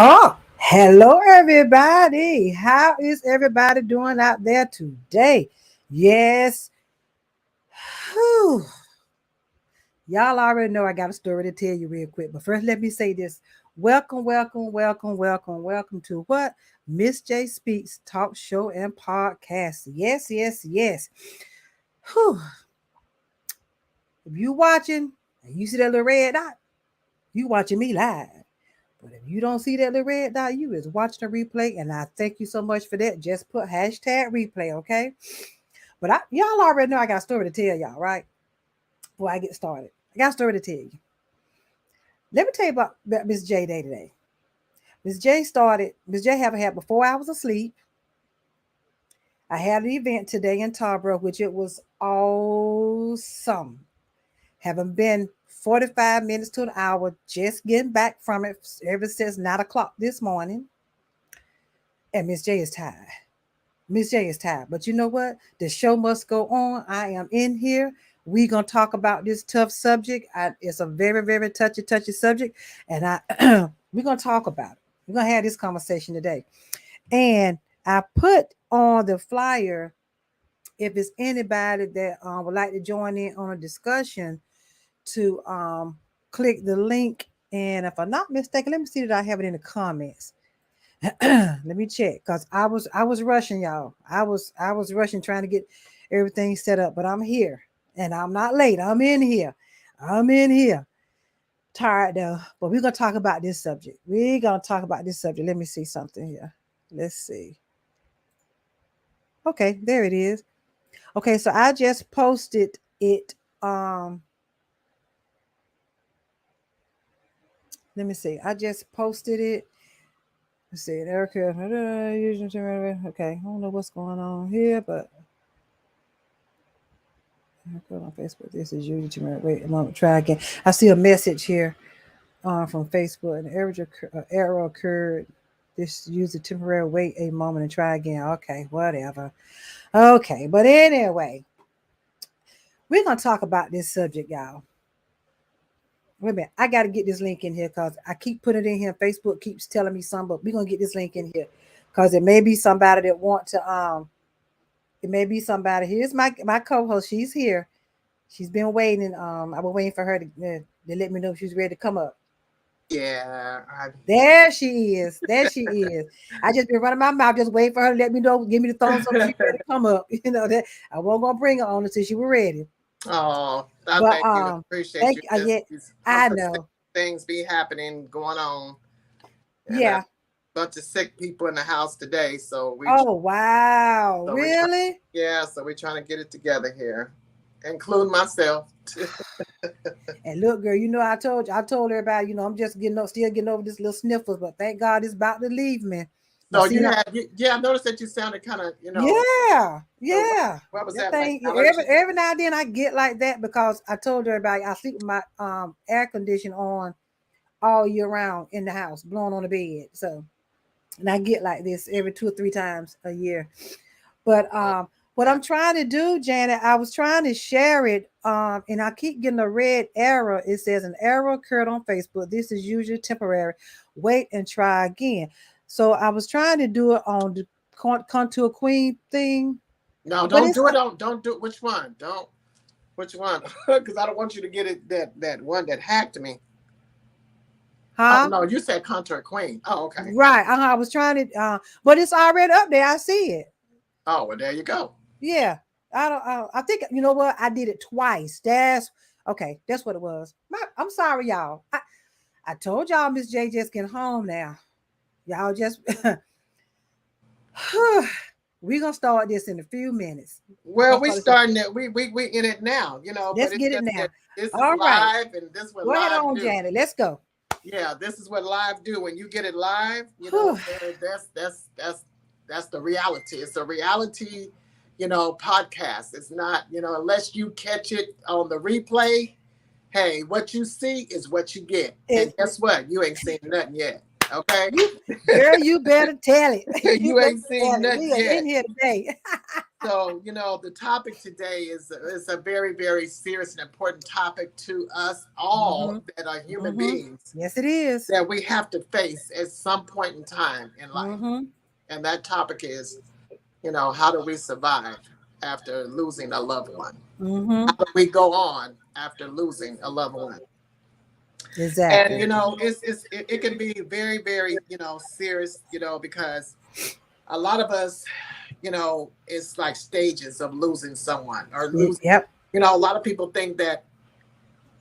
Oh, hello everybody. How is everybody doing out there today? Yes. Whew. Y'all already know I got a story to tell you real quick. But first, let me say this. Welcome, welcome, welcome, welcome, welcome to what? Miss J Speaks Talk Show and Podcast. Yes, yes, yes. Whew. If you watching and you see that little red dot, you watching me live. But if you don't see that little red dot, you is watching the replay, and I thank you so much for that. Just put hashtag replay, okay? But y'all already know I got a story to tell y'all, right? Before I get started, I got a story to tell you. Let me tell you about Miss J Day today. Miss J haven't had but 4 hours of sleep. I had an event today in Tarboro, which it was awesome. Haven't been 45 minutes to an hour, just getting back from it ever since 9 o'clock this morning. And Miss J is tired. Miss J is tired. But you know what? The show must go on. I am in here. We're going to talk about this tough subject. It's a very, very touchy subject. And we're going to talk about it. We're going to have this conversation today. And I put on the flyer, if it's anybody that would like to join in on a discussion, to click the link. And if I'm not mistaken, let me see that I have it in the comments. Let me check, because I was rushing, y'all. I was rushing trying to get everything set up, but I'm here and I'm not late. I'm in here. Tired though, but we're gonna talk about this subject. Let me see something here. Let's see. Okay, there it is. Okay, so I just posted it. Let me see. I just posted it. Let's see, Erica. Okay, I don't know what's going on here, but on Facebook. This is usually wait a moment. Try again. I see a message here from Facebook. An error occurred. This use a temporary wait a moment and try again. Okay, whatever. Okay, but anyway, we're gonna talk about this subject, y'all. Wait a minute, I got to get this link in here because I keep putting it in here. Facebook keeps telling me something, but we're gonna get this link in here because it may be somebody that want to it may be somebody. Here's my co-host. She's here. She's been waiting. I've been waiting for her to let me know if she's ready to come up. Yeah. There she is. I just been running my mouth, just waiting for her to let me know, give me the thumbs up if she's ready to come up. You know that I wasn't gonna bring her on until she was ready. Oh, thank you. Appreciate you. I know things be happening, going on. Yeah. Bunch of sick people in the house today, so we. Oh wow! So really? So we're trying to get it together here, including myself. And look, girl, you know I told everybody, I'm just still getting over this little sniffles, but thank God it's about to leave me. So I noticed that you sounded kind of, Yeah. What was that thing, like? Every now and then I get like that because I told everybody I sleep with my air conditioner on all year round in the house, blowing on the bed. So, and I get like this every 2 or 3 times a year. But what I'm trying to do, Janet, I was trying to share it, and I keep getting a red error. It says an error occurred on Facebook. This is usually temporary. Wait and try again. So I was trying to do it on the Contour Queen thing. No, don't do it. Don't do it. Which one? Which one? Because I don't want you to get it that one that hacked me. Huh? Oh, no, you said Contour Queen. Oh, okay. Right. I was trying to, but it's already up there. I see it. Oh, well, there you go. Yeah. I think, you know what? I did it twice. That's what it was. I'm sorry, y'all. I told y'all Miss J just getting home now. Y'all just we're gonna start this in a few minutes. Well, we're starting it. We in it now, Let's get it now. This is all live, right. And this is what go live ahead on, do. Janet. Let's go. Yeah, this is what live do. When you get it live, that's the reality. It's a reality, podcast. It's not, unless you catch it on the replay. Hey, what you see is what you get. And guess what? You ain't seen nothing yet. Okay, girl, you better tell it. You ain't seen nothing yet. In here today. So, the topic today is a very, very serious and important topic to us all that are human beings. Yes, it is. That we have to face at some point in time in life. And that topic is, how do we survive after losing a loved one? How do we go on after losing a loved one? Exactly. And, it can be very, very, serious, because a lot of us, it's like stages of losing someone or losing. Yep. A lot of people think that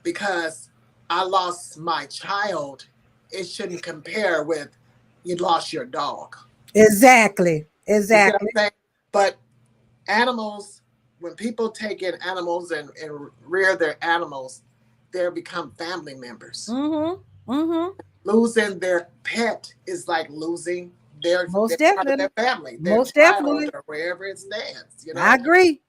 because I lost my child, it shouldn't compare with you lost your dog. Exactly. You see what I'm saying? But animals, when people take in animals and rear their animals, they become family members. Losing their pet is like losing their family, their child, or wherever it stands. I agree.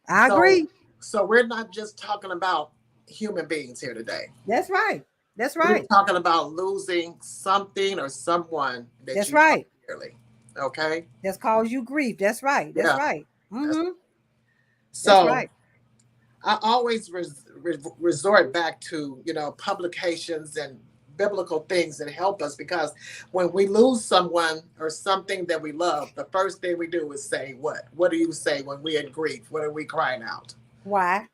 So we're not just talking about human beings here today. That's right. That's We're right. talking about losing something or someone that That's you love right. dearly. Okay? That's cause you grief. That's right. That's Yeah. right. That's, That's so right. I always resort back to, publications and biblical things that help us, because when we lose someone or something that we love, the first thing we do is say what? What do you say when we're in grief? What are we crying out? Why?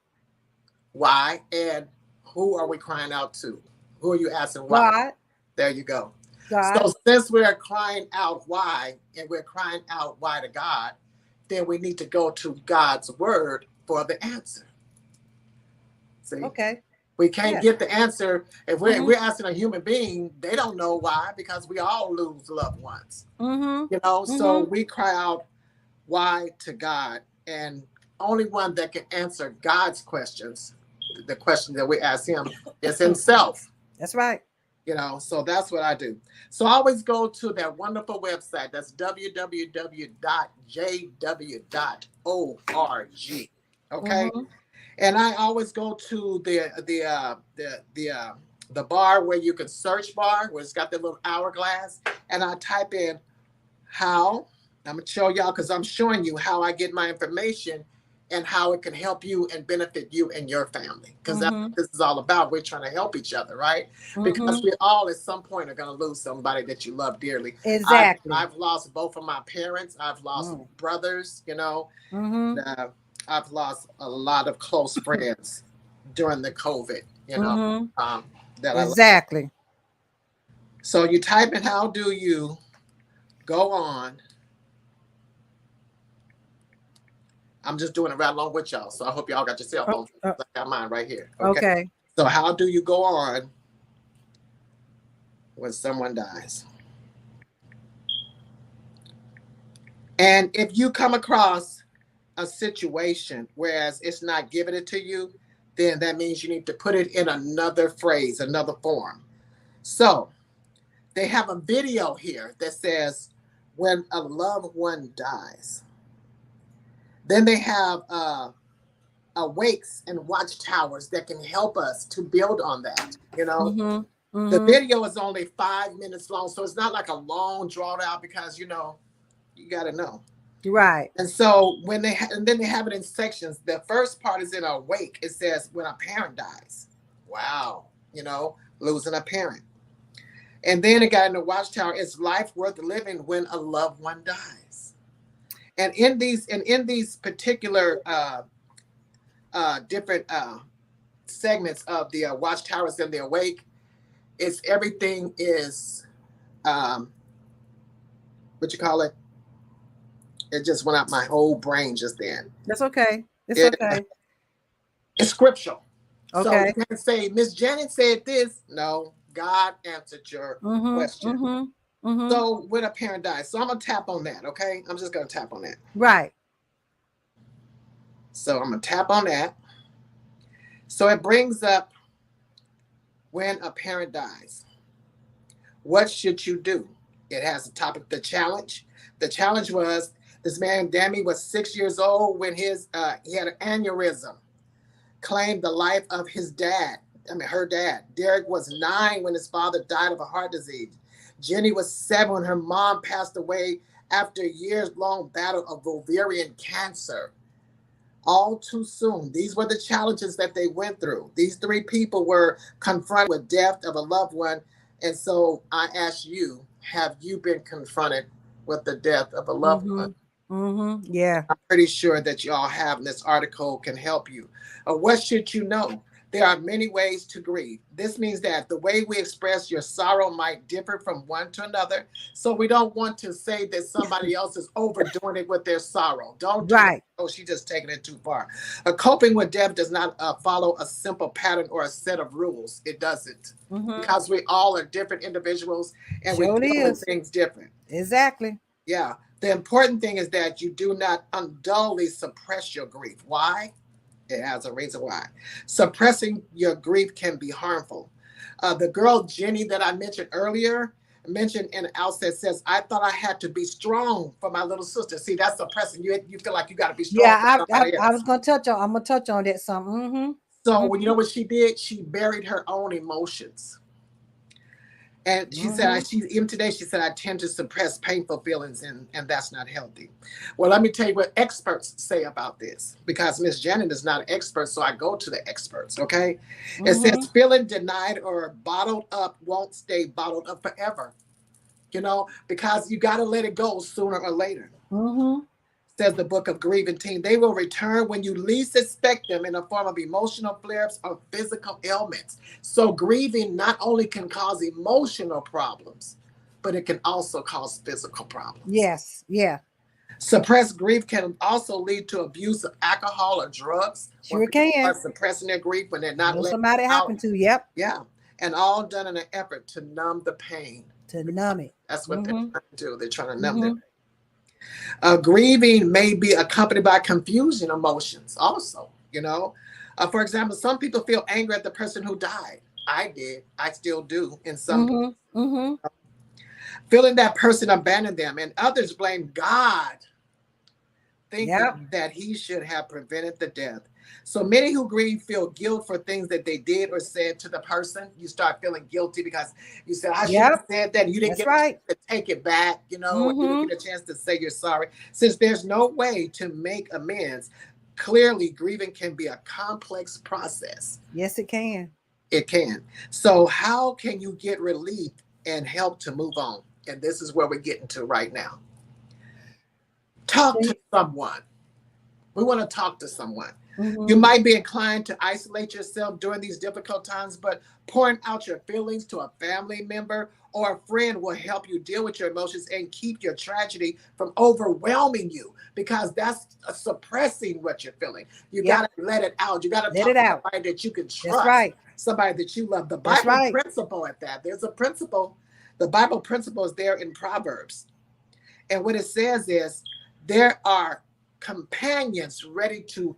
Why? And who are we crying out to? Who are you asking why? God. There you go. God. So since we're crying out why, and we're crying out why to God, then we need to go to God's word for the answer. See? Okay. We can't get the answer if we're asking a human being. They don't know why, because we all lose loved ones. So we cry out why to God, and only one that can answer God's questions, the question that we ask him, is himself. That's right. So that's what I do. So I always go to that wonderful website. That's www.jw.org. Okay. And I always go to the bar where you can search bar, where it's got that little hourglass, and I type in how. I'm gonna show y'all, because I'm showing you how I get my information and how it can help you and benefit you and your family. Because that's what this is all about. We're trying to help each other, right? Because we all at some point are gonna lose somebody that you love dearly. Exactly. I've lost both of my parents. I've lost brothers. I've lost a lot of close friends during the COVID, exactly. So you type in how do you go on. I'm just doing it right along with y'all. So I hope y'all got your cell phones. I got mine right here. Okay. So how do you go on when someone dies? And if you come across a situation whereas it's not giving it to you, then that means you need to put it in another phrase, another form. So they have a video here that says when a loved one dies. Then they have awakes and watchtowers that can help us to build on that. The video is only 5 minutes long, so it's not like a long drawn out, because you got to know. Right. And so when and then they have it in sections. The first part is in awake. It says when a parent dies. Wow. Losing a parent. And then it got in the watchtower. It's life worth living when a loved one dies. And in these particular different segments of the watchtowers and the awake, it's everything is what you call it. It just went out my whole brain just then. That's okay. Okay. It's scriptural. Okay. So you can't say Miss Janet said this. No, God answered your question. So when a parent dies, so I'm gonna tap on that. Okay, I'm just gonna tap on that. Right. So I'm gonna tap on that. So it brings up when a parent dies. What should you do? It has a topic, the challenge. The challenge was this man, Dammy, was 6 years old when he had an aneurysm, claimed the life of his dad. Her dad. Derek was 9 when his father died of a heart disease. Jenny was 7 when her mom passed away after a years-long battle of ovarian cancer. All too soon. These were the challenges that they went through. These 3 people were confronted with death of a loved one. And so I ask you, have you been confronted with the death of a loved one? Yeah. I'm pretty sure that you all have, and this article can help you. What should you know? There are many ways to grieve. This means that the way we express your sorrow might differ from one to another. So we don't want to say that somebody else is overdoing it with their sorrow. Don't do that. Oh, she's just taking it too far. Coping with death does not follow a simple pattern or a set of rules. It doesn't. Because we all are different individuals, and we do things different. Exactly. Yeah. The important thing is that you do not unduly suppress your grief. Why? It has a reason why. Suppressing your grief can be harmful. The girl, Jenny, that I mentioned earlier, mentioned in the outset, says, I thought I had to be strong for my little sister. See, that's suppressing. You feel like you got to be strong. Yeah, I was going to touch on. I'm going to touch on that some. So when you know what she did, she buried her own emotions. And she said, even today, she said, I tend to suppress painful feelings, and that's not healthy. Well, let me tell you what experts say about this, because Miss Janet is not an expert, so I go to the experts, okay? It says feeling denied or bottled up won't stay bottled up forever, because you got to let it go sooner or later. Says the Book of Grieving Team. They will return when you least expect them in the form of emotional flare-ups or physical ailments. So grieving not only can cause emotional problems, but it can also cause physical problems. Yes, yeah. Suppressed grief can also lead to abuse of alcohol or drugs. Sure can. Are suppressing their grief when they're not letting somebody it happened to. Yep. Yeah. And all done in an effort to numb the pain. To numb it. That's what they're trying to do. They're trying to numb it. Grieving may be accompanied by confusing emotions also, For example, some people feel angry at the person who died. I did. I still do in some cases. Feeling that person abandoned them, and others blame God, thinking that he should have prevented the death. So many who grieve feel guilt for things that they did or said to the person. You start feeling guilty because you said, I should have said that. You didn't get a chance to take it back, you didn't get a chance to say you're sorry. Since there's no way to make amends, clearly grieving can be a complex process. Yes, it can. It can. So how can you get relief and help to move on? And this is where we're getting to right now. Talk to someone. We want to talk to someone. You might be inclined to isolate yourself during these difficult times, but pouring out your feelings to a family member or a friend will help you deal with your emotions and keep your tragedy from overwhelming you, because that's suppressing what you're feeling. You got to let it out. You got to talk to somebody that you can trust, somebody that you love. The Bible principle at that. There's a principle. The Bible principle is there in Proverbs. And what it says is there are companions ready to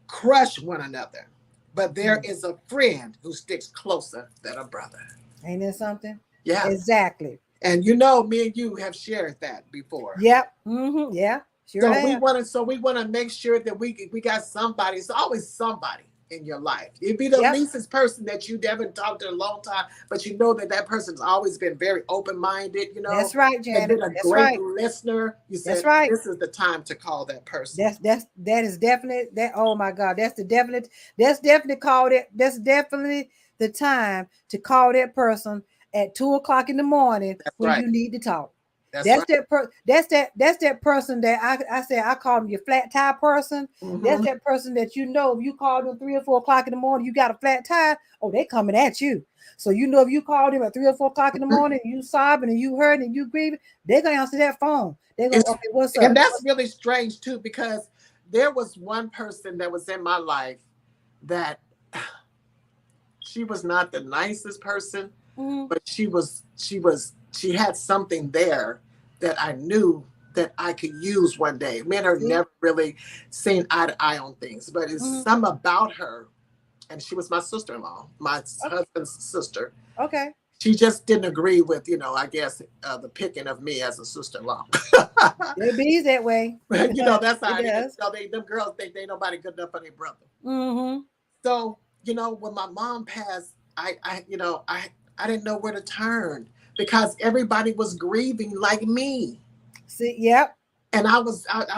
crush one another, but there is a friend who sticks closer than a brother. Ain't that something? Yeah, exactly. And me and you have shared that before. Yep. Yeah. Sure. So we want to make sure that we got somebody. It's always somebody in your life. It'd be the leastest person that you haven't talked to in a long time, but you know that person's always been very open-minded. That's right, Janet. Been a great listener. You said this is the time to call that person. That is definitely that. Oh my God, that's definitely called it. That's definitely the time to call that person at 2:00 in the morning when you need to talk. That's that person that I said I call them your flat tire person. That's that person that if you call them 3 or 4 o'clock in the morning, you got a flat tire. Oh, they coming at you. So if you call them at 3 or 4 o'clock in the morning, you sobbing and you hurting and you grieving, they're gonna answer that phone. They're gonna okay, what's up? And that's really strange too, because there was one person that was in my life that she was not the nicest person, but she had something there that I knew that I could use one day. Me and her never really seen eye to eye on things, but it's something about her, and she was my sister-in-law, my husband's sister. Okay. She just didn't agree with, I guess, the picking of me as a sister-in-law. It be that way. That's how it is. Them girls think they ain't nobody good enough for their brother. So, when my mom passed, I didn't know where to turn, because everybody was grieving like me. See, yep. And I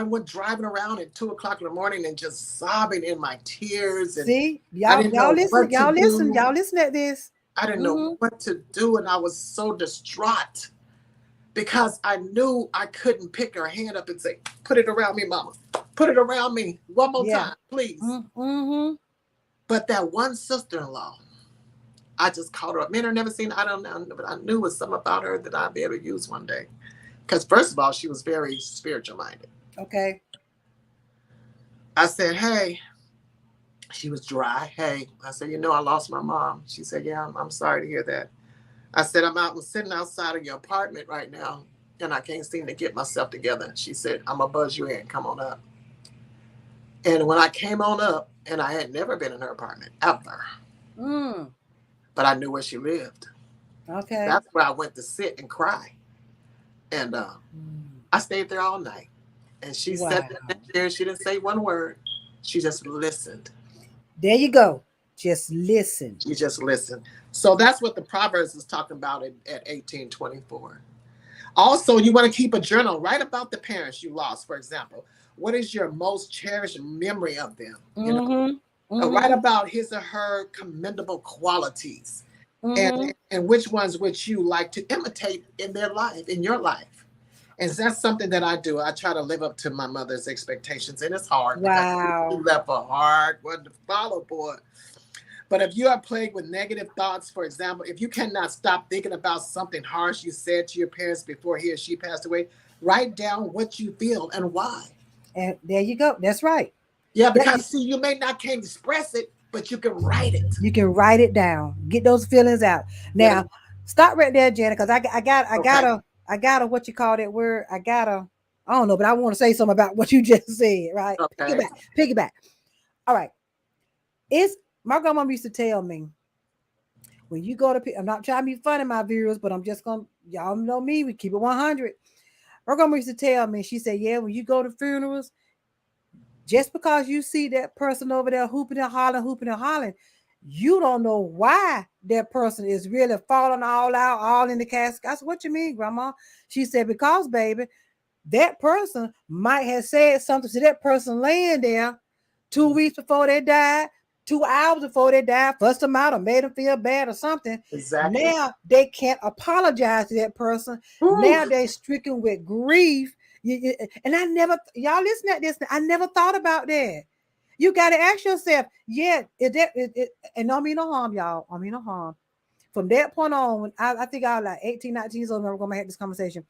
went driving around at 2:00 in the morning and just sobbing in my tears. And see, y'all listen at this. I didn't know what to do, and I was so distraught because I knew I couldn't pick her hand up and say, "Put it around me, Mama. Put it around me one more time, please." But that one sister-in-law, I just called her up. Me and her never seen, I don't know, but I knew it was something about her that I'd be able to use one day. Because first of all, she was very spiritual minded. Okay. I said, hey, she was dry. Hey, I said, I lost my mom. She said, yeah, I'm sorry to hear that. I said, I'm sitting outside of your apartment right now, and I can't seem to get myself together. She said, I'm going to buzz you in. Come on up. And when I came on up, and I had never been in her apartment, ever. But I knew where she lived. Okay. That's where I went to sit and cry. And I stayed there all night. And she sat there. She didn't say one word. She just listened. There you go. Just listen. You just listen. So that's what the Proverbs is talking about at 1824. Also, you want to keep a journal. Write about the parents you lost, for example. What is your most cherished memory of them? You know, write about his or her commendable qualities, and which ones would you like to imitate in their life, in your life. And that's something that I do. I try to live up to my mother's expectations, and it's hard because she left a hard one to follow, boy. But if you are plagued with negative thoughts, for example, if you cannot stop thinking about something harsh you said to your parents before he or she passed away, write down what you feel and why. And there you go. That's right. Yeah, because see, you may not can express it, but you can write it. You can write it down. Get those feelings out. Now, stop right there, Janet, because I gotta what you call that word? I don't know, but I want to say something about what you just said, right? Okay. Piggyback. All right. My grandmama used to tell me, when you go to, I'm not trying to be funny, my viewers, but I'm just y'all know me, we keep it 100. My grandma used to tell me, she said, yeah, when you go to funerals, just because you see that person over there hooping and hollering, you don't know why that person is really falling all out, all in the casket. I said, what you mean, Grandma? She said, because, baby, that person might have said something to that person laying there 2 weeks before they died, 2 hours before they died, fussed them out or made them feel bad or something. Exactly. Now they can't apologize to that person. Ooh. Now they're stricken with grief. And y'all listen at this. I never thought about that. You got to ask yourself, and don't mean no harm, y'all. I mean no harm. From that point on, when I think I was like 18, 19 years old, we're going to have this conversation.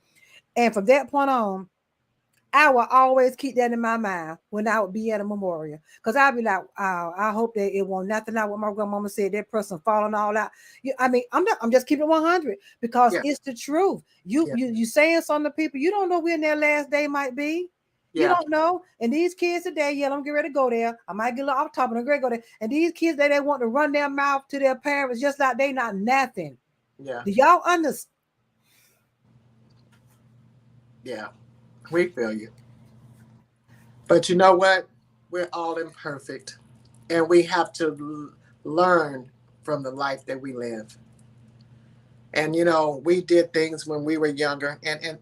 And from that point on, I will always keep that in my mind when I would be at a memorial. Because I'll be like, I hope that it won't nothing like what my grandmama said, that person falling all out. I'm just keeping it 100 because it's the truth. You saying something to people, you don't know when their last day might be. You don't know. And these kids today, I'm getting ready to go there. I might get a little off topic, I'm ready to go there. And these kids, they want to run their mouth to their parents just like they not nothing. Yeah. Do y'all understand? Yeah. We feel you. But you know what? We're all imperfect. And we have to learn from the life that we live. And, we did things when we were younger. And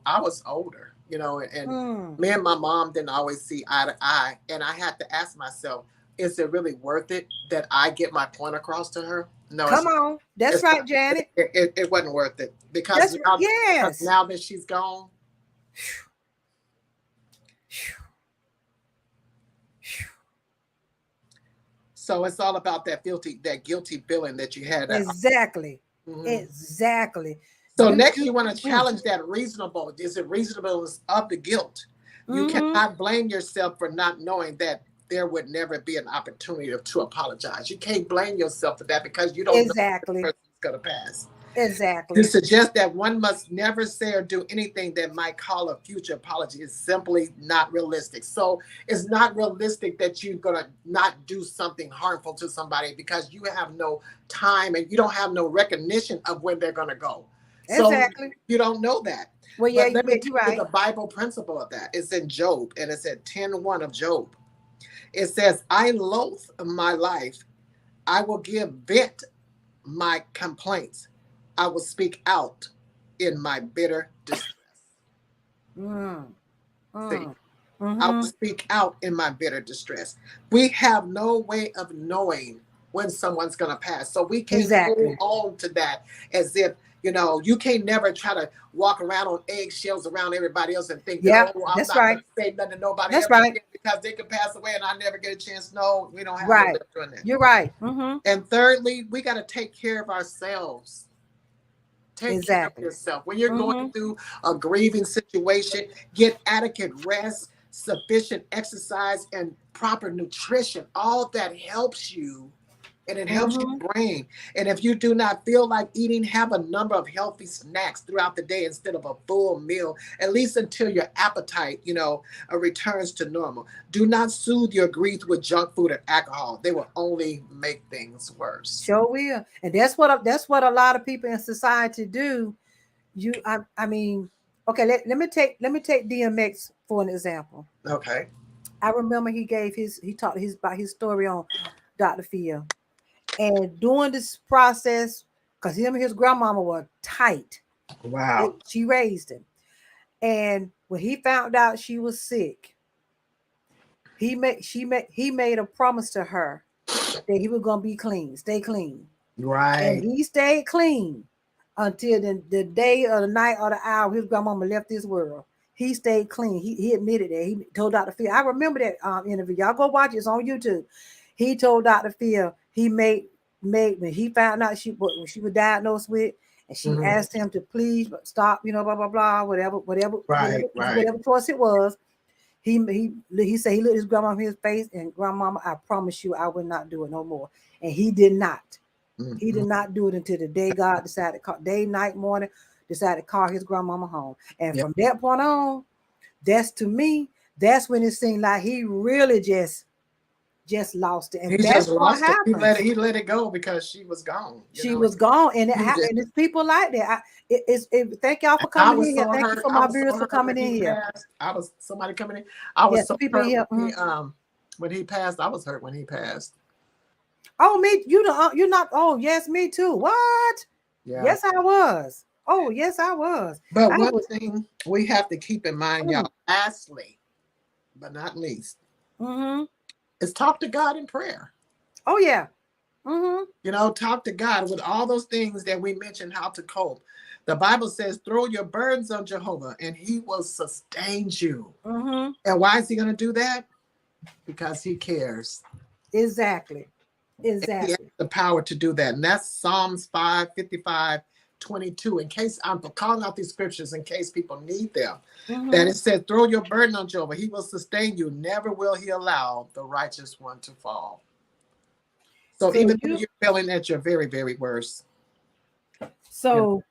I was older, and me and my mom didn't always see eye to eye. And I had to ask myself, is it really worth it that I get my point across to her? No. Come on. That's right, Janet. It wasn't worth it. Because now that she's gone, so it's all about that guilty feeling that you had. Exactly. Exactly. So next you want to challenge that reasonable. Is it reasonableness of the guilt? You cannot blame yourself for not knowing that there would never be an opportunity to apologize. You can't blame yourself for that because you don't know if the person's going to pass. Exactly. To suggest that one must never say or do anything that might call a future apology is simply not realistic. So it's not realistic that you're going to not do something harmful to somebody because you have no time and you don't have no recognition of when they're going to go. Exactly. So you don't know that. Well, yeah, let me tell you the Bible principle of that. It's in Job, and it's at 10:1 of Job. It says, I loathe my life. I will give vent my complaints. I will speak out in my bitter distress. See, I will speak out in my bitter distress. We have no way of knowing when someone's going to pass. So we can't hold on to that as if, you can't never try to walk around on eggshells around everybody else and think, I'm not going to say nothing to nobody else because they can pass away and I never get a chance. No, we don't have no way of doing that. You're right. And thirdly, we got to take care of ourselves. Take care of yourself. When you're going through a grieving situation, get adequate rest, sufficient exercise, and proper nutrition. All that helps you, and it helps your brain. And if you do not feel like eating, have a number of healthy snacks throughout the day instead of a full meal, at least until your appetite, returns to normal. Do not soothe your grief with junk food and alcohol. They will only make things worse. Sure will. And that's what a lot of people in society do. Okay, let me take DMX for an example. Okay. I remember he taught about his story on Dr. Phil. And during this process, because him and his grandmama were tight, Wow. she raised him. And when he found out she was sick, he made a promise to her that he was gonna be clean, stay clean. Right. And he stayed clean until the day or the night or the hour his grandmama left this world. He stayed clean. He admitted that. He told Dr. Phil. I remember that interview. Y'all go watch it. It's on YouTube. He told Dr. Phil he made when he found out when she was diagnosed with, and she asked him to please stop, blah blah blah, whatever choice it was. He said he looked his grandma in his face, and grandmama, I promise you, I will not do it no more. And he did not. He did not do it until the day God decided to call, day, night, morning, decided to call his grandmama home. And from that point on, that's when it seemed like he really just lost it. And that's what happened. He let it go because she was gone. She was gone. And it's people like that. Thank y'all for coming in here. Thank you for my viewers for coming in here. Somebody coming in. I was so people here. When he passed, I was hurt when he passed. Oh, me, you're not. Oh, yes, me too. What? Yeah. Yes, I was. Oh, yes, I was. But one thing we have to keep in mind, y'all, lastly, but not least, is talk to God in prayer. Oh, yeah. Talk to God with all those things that we mentioned, how to cope. The Bible says, throw your burdens on Jehovah and he will sustain you. And why is he going to do that? Because he cares. Exactly. He has the power to do that. And that's Psalms 5:55-22. In case I'm calling out these scriptures, in case people need them, that it says, throw your burden on Jehovah. He will sustain you. Never will he allow the righteous one to fall. So even if you're feeling at your very, very worst. So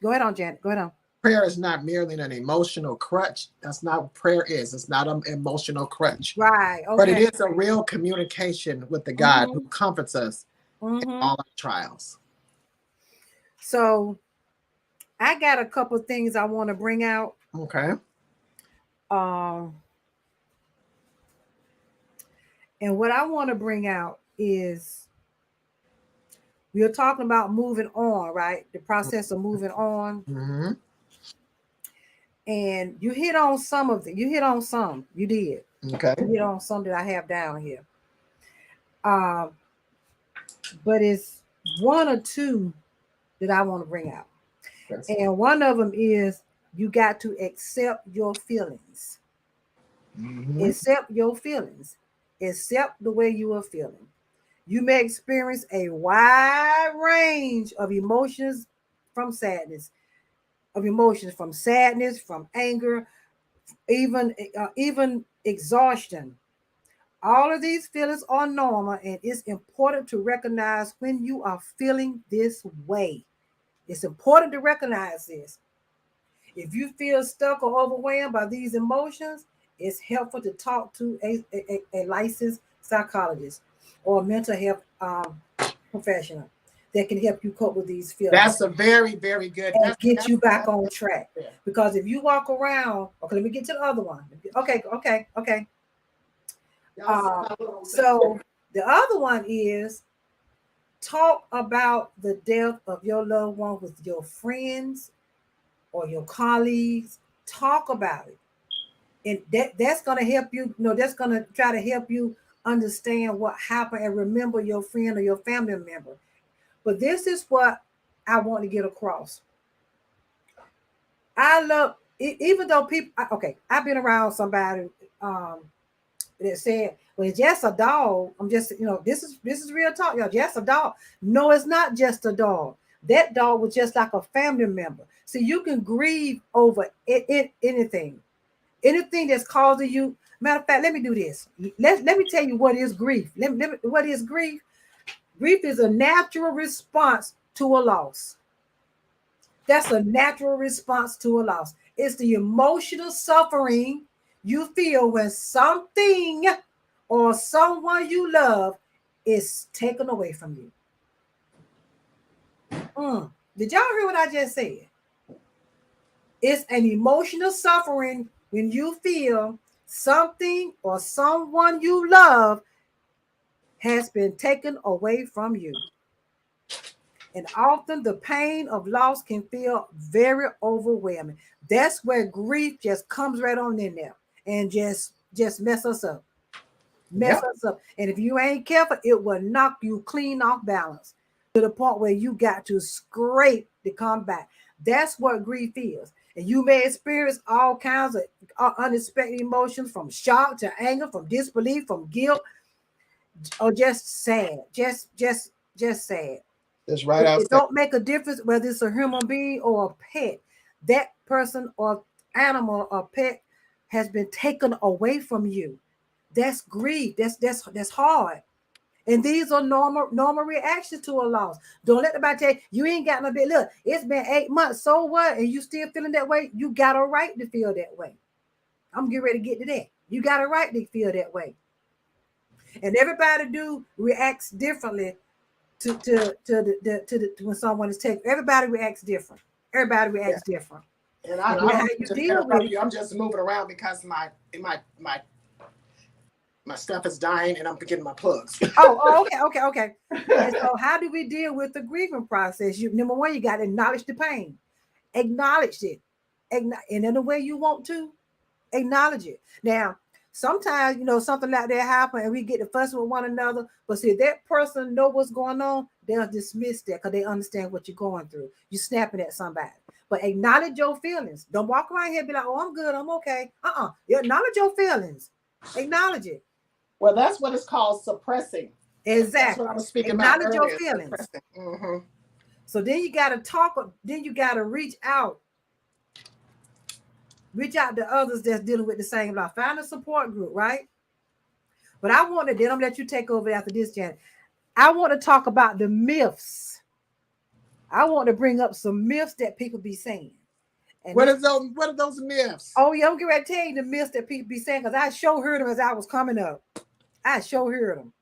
go ahead on, Janet. Go ahead on. Prayer is not merely an emotional crutch. That's not what prayer is. It's not an emotional crutch. Right. Okay. But it is a real communication with the God who comforts us in all our trials. So I got a couple of things I want to bring out. Okay. And what I want to bring out is we're talking about moving on, right? The process of moving on. And you hit on some of it. You hit on some. You did. Okay. You hit on some that I have down here. But it's one or two that I want to bring out. Yes. And one of them is you got to accept your feelings. Accept your feelings. Accept the way you are feeling. You may experience a wide range of emotions from sadness, from anger, even exhaustion. All of these feelings are normal, and it's important to recognize when you are feeling this way. It's important to recognize this. If you feel stuck or overwhelmed by these emotions, it's helpful to talk to a licensed psychologist or a mental health professional that can help you cope with these feelings. That's a very, very good. And get you back on track. Yeah. Because if you walk around, okay, let me get to the other one. Okay. So the other one is talk about the death of your loved one with your friends or your colleagues. Talk about it. And that's going to help you, that's going to try to help you understand what happened and remember your friend or your family member. But this is what I want to get across. I love, even though people, I've been around somebody that said, well, it's just a dog. I'm just, this is real talk, y'all. Just a dog. No, it's not just a dog. That dog was just like a family member. So you can grieve over anything that's causing you. Matter of fact, let me do this. Let me tell you what is grief. What is grief? Grief is a natural response to a loss. That's a natural response to a loss. It's the emotional suffering you feel when something or someone you love is taken away from you. Did y'all hear what I just said? It's an emotional suffering when you feel something or someone you love has been taken away from you. And often the pain of loss can feel very overwhelming. That's where grief just comes right on in there and just mess us up. Mess Yep. us up. And if you ain't careful, it will knock you clean off balance to the point where you got to scrape to come back. That's what grief is. And you may experience all kinds of unexpected emotions, from shock to anger, from disbelief, from guilt, or just sad. Just sad. Just right It outside. don't make a difference whether it's a human being or a pet. That person or animal or pet has been taken away from you. That's grief. That's hard. And these are normal reactions to a loss. Don't let nobody tell you ain't got no bit. Look, it's been 8 months. So what? And you still feeling that way? You got a right to feel that way. I'm getting ready to get to that. You got a right to feel that way. And everybody reacts differently to when someone is taken. Everybody reacts different. Everybody reacts different. And how you deal with it. I'm just moving around because my stuff is dying and I'm getting my plugs. Okay. And so how do we deal with the grieving process? Number one, you got to acknowledge the pain. Acknowledge it. And in the way you want to, acknowledge it. Now, sometimes, something like that happen and we get to fuss with one another, but see, if that person know what's going on, they'll dismiss that because they understand what you're going through. You're snapping at somebody. But acknowledge your feelings. Don't walk around here and be like, oh, I'm good, I'm okay. You acknowledge your feelings. Acknowledge it. Well, that's what it's called, suppressing. Exactly. That's what I was speaking about earlier. Acknowledge your feelings. Mm-hmm. So then you got to talk. Then you got to reach out to others that's dealing with the same life. Find a support group, right? But then I'm gonna let you take over after this, Janet. I want to talk about the myths. I want to bring up some myths that people be saying. And what are those myths? Oh, yeah, I'm going to tell you the myths that people be saying, because I sure heard them as I was coming up. I sure heard them.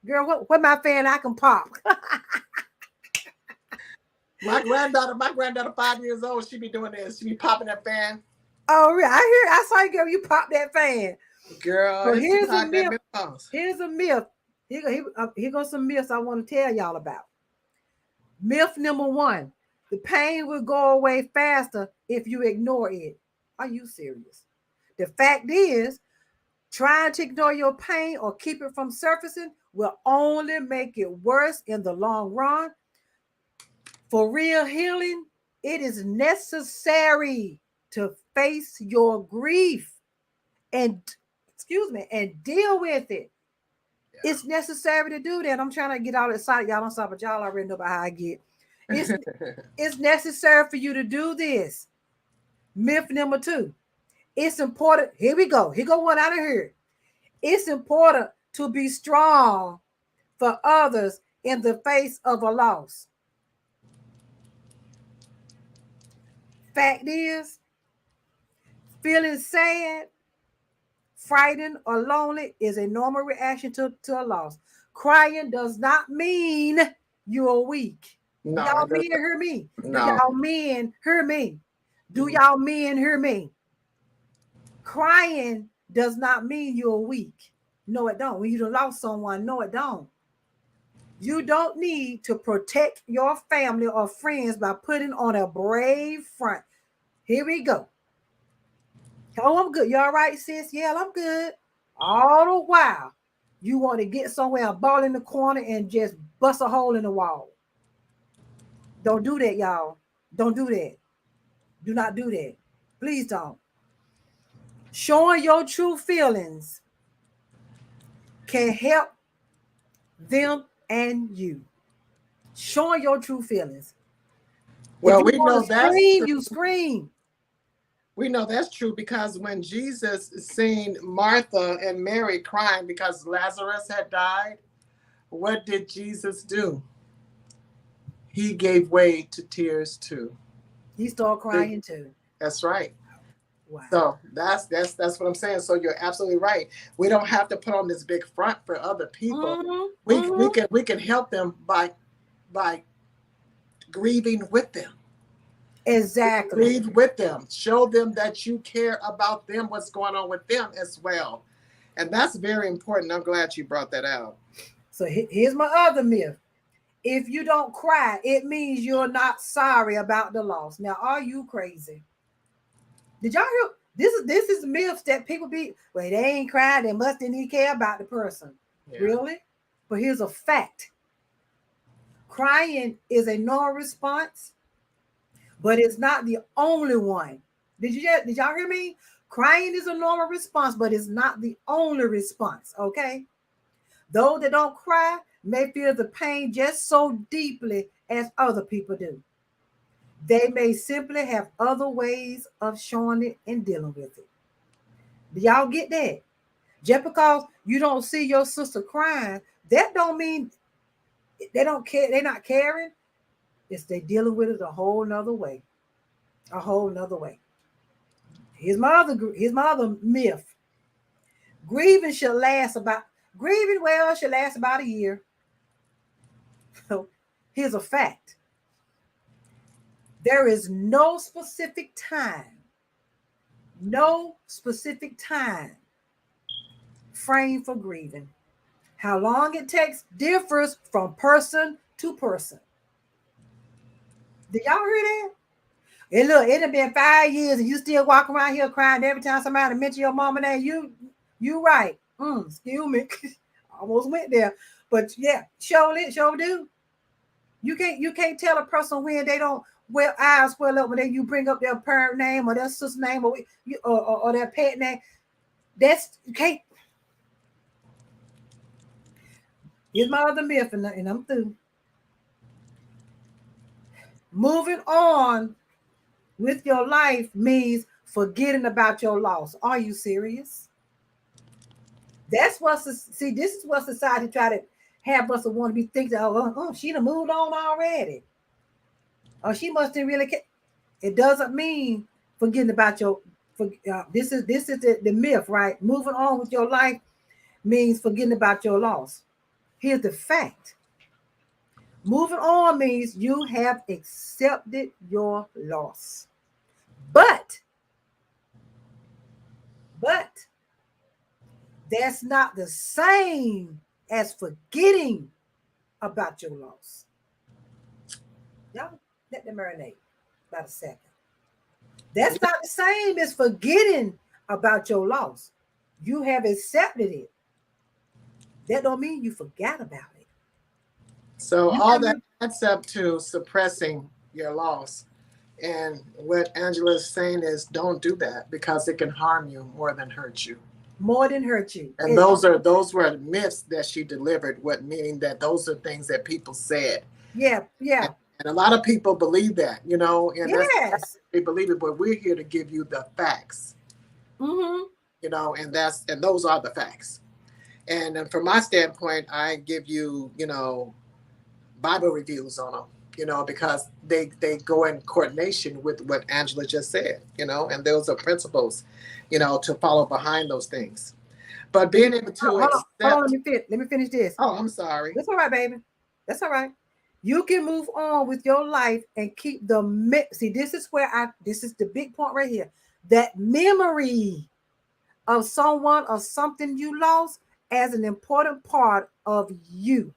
Girl, what my fan I can pop. My granddaughter, 5 years old, she be doing this. She be popping that fan. Oh, really? I saw you, girl. You pop that fan. Girl, so here's a myth. Here's a myth. Here goes some myths I want to tell y'all about. Myth number one: the pain will go away faster if you ignore it. Are you serious? The fact is, trying to ignore your pain or keep it from surfacing will only make it worse in the long run. For real healing, it is necessary to face your grief and deal with it. Yeah. It's necessary to do that. I'm trying to get all excited. Y'all don't stop, but y'all already know about how I get. It's necessary for you to do this. Myth number two: it's important. Here we go. Here go one out of here. It's important to be strong for others in the face of a loss. Fact is, feeling sad, frightened, or lonely is a normal reaction to a loss. Crying does not mean you're weak. No, y'all men hear me? No. Do y'all men hear me? Do y'all men hear me? Crying does not mean you're weak. No, it don't. When you lost someone, no, it don't. You don't need to protect your family or friends by putting on a brave front. Here we go. Oh, I'm good. You all right, sis? Yeah, I'm good. All the while, you want to get somewhere, ball in the corner, and just bust a hole in the wall. Don't do that, y'all. Don't do that. Do not do that. Please don't. Showing your true feelings can help them and you. Showing your true feelings. Well, we know that you scream. We know that's true because when Jesus seen Martha and Mary crying because Lazarus had died, what did Jesus do? He gave way to tears too. He started crying too. That's right. Wow. So that's what I'm saying. So you're absolutely right. We don't have to put on this big front for other people. Mm-hmm. We can help them by grieving with them. Exactly. Grieve with them. Show them that you care about them, what's going on with them as well. And that's very important. I'm glad you brought that out. So here's my other myth. If you don't cry, it means you're not sorry about the loss. Now, are you crazy? Did y'all hear? This is myths that people be, well, they ain't crying, they must didn't care about the person. Yeah. Really? But here's a fact. Crying is a normal response, but it's not the only one. Did y'all hear me? Crying is a normal response, but it's not the only response, okay? Those that don't cry may feel the pain just so deeply as other people do. They may simply have other ways of showing it and dealing with it. Do y'all get that? Just because you don't see your sister crying, that don't mean they don't care, they're not caring. It's they dealing with it a whole nother way. A whole nother way. Here's my other myth. Grieving should last about a year. So here's a fact. There is no specific time frame for grieving. How long it takes differs from person to person. Did y'all hear that? And look, it had been 5 years and you still walk around here crying every time somebody mention your mama name. You right. Excuse me. Almost went there. But yeah, show do. You can't tell a person when they don't eyes well up when you bring up their parent name or their sister's name or their pet name. That's you can't. Here's my other myth, and I'm through. Moving on with your life means forgetting about your loss. Are you serious? This is what society try to have us want to be thinking, oh, she done moved on already. Oh, she must have really care. It doesn't mean forgetting about this is the myth, right? Moving on with your life means forgetting about your loss. Here's the fact. Moving on means you have accepted your loss. But that's not the same as forgetting about your loss. Y'all let them marinate about a second. That's not the same as forgetting about your loss. You have accepted it. That don't mean you forgot about it. So all that adds up to suppressing your loss. And what Angela is saying is don't do that because it can harm you more than hurt you. More than hurt you. And those were myths that she delivered, meaning that those are things that people said. Yeah. And a lot of people believe that, and yes, they believe it, but we're here to give you the facts. Mm-hmm. And those are the facts. And from my standpoint, I give you, Bible reviews on them, because they go in coordination with what Angela just said, and those are principles, to follow behind those things. But being able to accept... Hold on, let me finish this. Oh, I'm sorry. That's all right, baby. That's all right. You can move on with your life and keep see, this is the big point right here. That memory of someone or something you lost as an important part of you.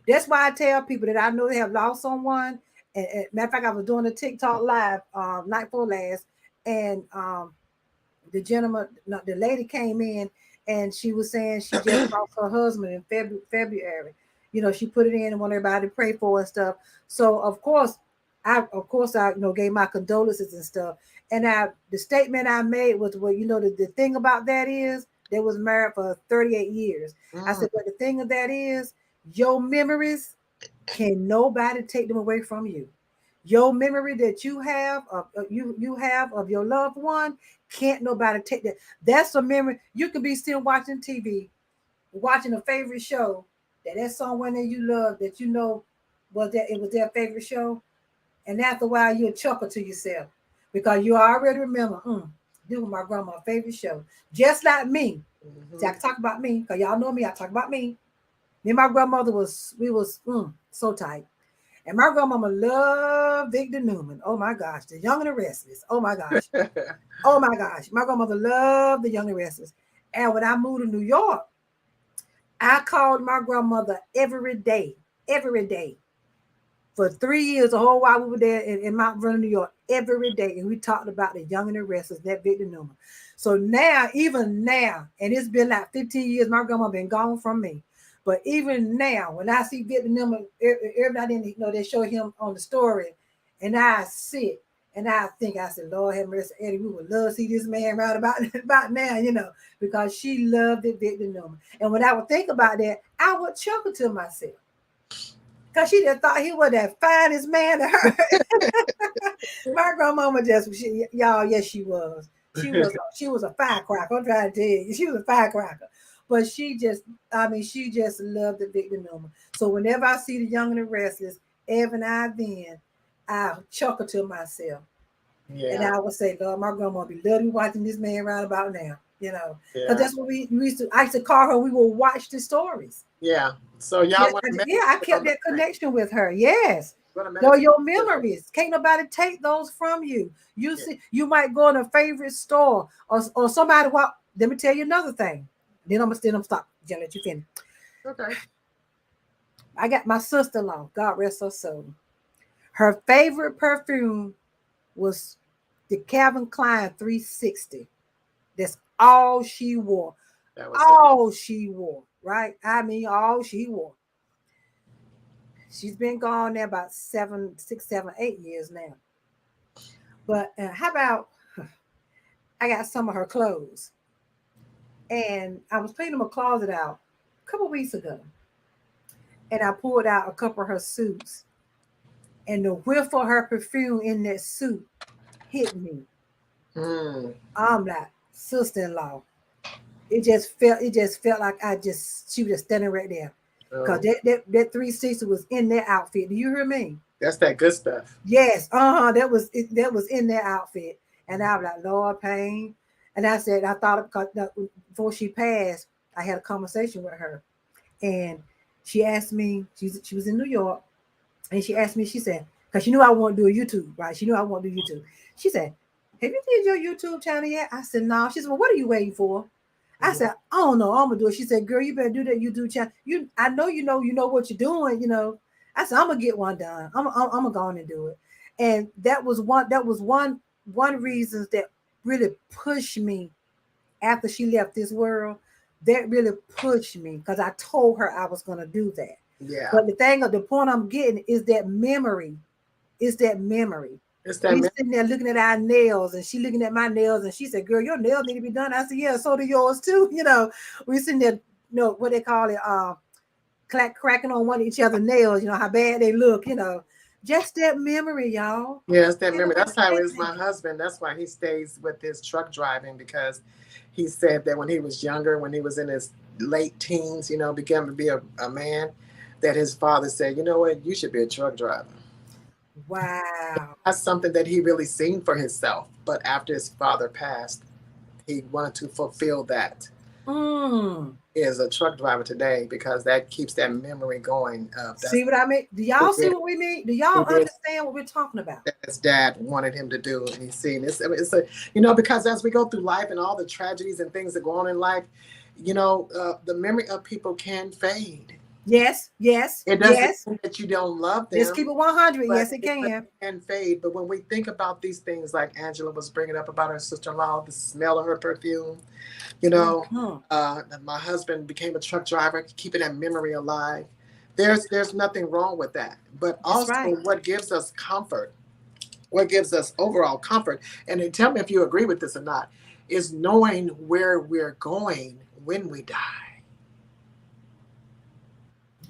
That's why I tell people that I know they have lost someone. And matter of fact, I was doing a TikTok live night before last, and the lady came in and she was saying she just lost her husband in February. She put it in and wanted everybody to pray for and stuff. So of course I gave my condolences and stuff. And the statement I made was, well, the thing about that is they was married for 38 years. I said, but the thing of that is your memories can nobody take them away from you. Your memory that you have of your loved one, can't nobody take that. That's a memory. You could be still watching TV, watching a favorite show, that's someone that you love, that it was their favorite show. And after a while, you'll chuckle to yourself because you already remember, this was my grandma's favorite show. Just like me. Mm-hmm. See, I can talk about me because y'all know me. I talk about me. Me and my grandmother was so tight. And my grandmama loved Victor Newman. Oh my gosh, The Young and the Restless. Oh my gosh. Oh my gosh. My grandmother loved The Young and the Restless. And when I moved to New York, I called my grandmother every day, for 3 years, the whole while we were there in Mount Vernon, New York, every day. And we talked about the Young and the Restless, that Victor Newman. So now, even now, and it's been like 15 years, my grandma been gone from me. But even now, when I see Victor Newman, everybody, they show him on the story, and I sit and I think, I said, Lord have mercy, Eddie, we would love to see this man right about now, because she loved it, Victor Newman. And when I would think about that, I would chuckle to myself. Because she just thought he was that finest man to her. My grandmama y'all, yes, she was. She was a firecracker. I'm trying to tell you, she was a firecracker. But she just loved the Victor Newman. So whenever I see the Young and the Restless, every now and then, I chuckle to myself. Yeah. And I would say, Lord, my grandma be loving watching this man right about now. Because that's what we used to. I used to call her. We would watch the stories. Yeah. So y'all. I kept that connection with her. Yes. Your memories. Can't nobody take those from you. You see, you might go in a favorite store or somebody. Well, let me tell you another thing. Then I'm gonna stop. Just let you finish. Okay. I got my sister-in-law. God rest her soul. Her favorite perfume was the Calvin Klein 360. That's all she wore. She wore, right? I mean, all she wore. She's been gone there about 6, 7, 8 years now. But how about I got some of her clothes, and I was cleaning my closet out a couple weeks ago, and I pulled out a couple of her suits, and the whiff of her perfume in that suit hit me. I'm like, sister-in-law. It just felt like she was just standing right there. Because that 360 was in their outfit. Do you hear me? That's that good stuff. Yes. That was in their outfit. And I was like, Lord, pain. And I said, I thought before she passed, I had a conversation with her. And she asked me, she was in New York, and she asked me, she said, because she knew I want to do a YouTube, right? She knew I want to do YouTube. She said, have you did your YouTube channel yet? I said, no. She said, well, what are you waiting for? I said, I don't know. I'm gonna do it. She said, girl, you better do that YouTube channel. I know you know what you're doing, I said, I'm gonna get one done. I'm gonna go on and do it. And that was one reasons that really pushed me after she left this world. That really pushed me because I told her I was gonna do that. Yeah. But the point I'm getting is that memory. It's that memory. We sitting there looking at our nails, and she looking at my nails, and she said, girl, your nails need to be done. I said, yeah, so do yours too. We sitting there, what they call it, cracking on one of each other's nails, how bad they look, just that memory, y'all. Yeah, it's that memory. That's how it is my husband. That's why he stays with his truck driving, because he said that when he was younger, when he was in his late teens, began to be a man, that his father said, you know what, you should be a truck driver. Wow. That's something that he really seen for himself. But after his father passed, he wanted to fulfill that. He is a truck driver today because that keeps that memory going. See what I mean? Do y'all see what we mean? Do y'all understand what we're talking about? That his dad wanted him to do, and he's seen it's because as we go through life and all the tragedies and things that go on in life, the memory of people can fade. Yes. It doesn't mean that you don't love them. Just keep it 100. Yes, it can. It can fade. But when we think about these things, like Angela was bringing up about her sister-in-law, the smell of her perfume, my husband became a truck driver, keeping that memory alive. There's nothing wrong with that. But also what gives us comfort, what gives us overall comfort, and then tell me if you agree with this or not, is knowing where we're going when we die.